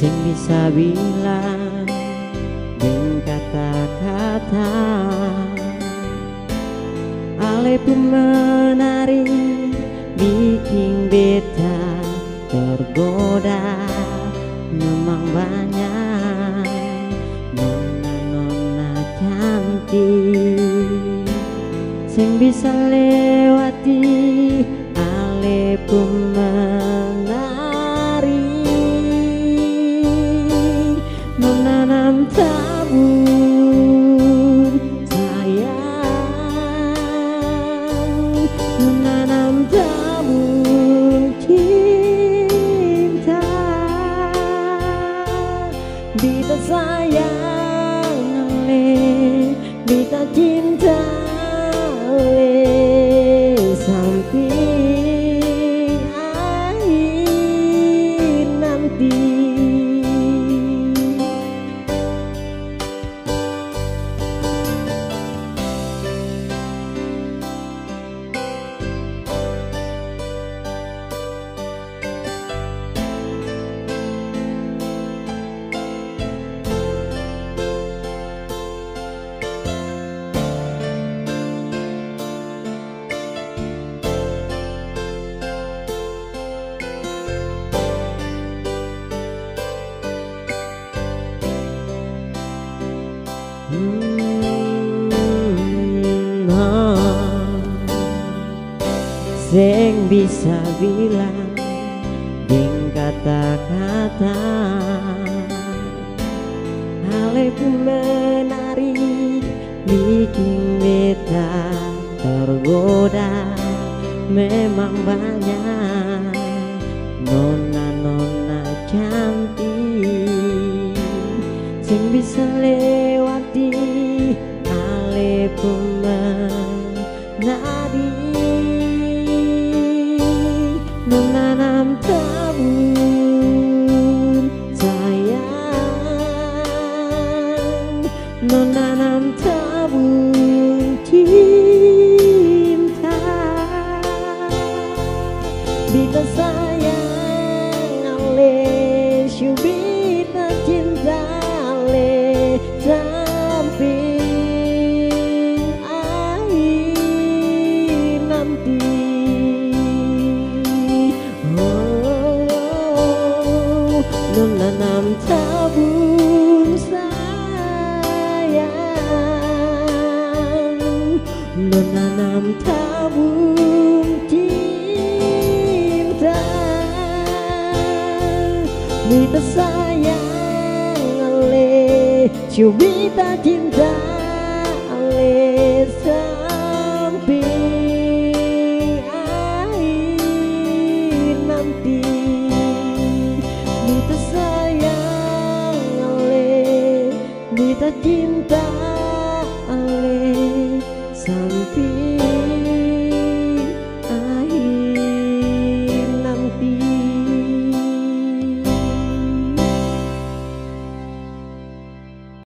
sing bisa bilang dengan kata-kata. Ale pun menari bikin beta tergoda. Memang banyak nona-nona cantik sing bisa lewati ale pun menari. Menanam tabur sayang, menanam tabur cinta. Bita sayang ale, bita cinta ale, sampai akhir nanti. Sing bisa bilang dengan kata-kata. Ale pun menari bikin beta tergoda. Memang banyak nona-nona cantik sing bisa lewati ale pun menari. Menanam tabur sayang, menanam tabur cinta. Bita sayang ale, bita cinta ale, sampai akhir nanti. Menanam tabur sayang, menanam tabur cinta. Bita sayang ale, bita cinta ale.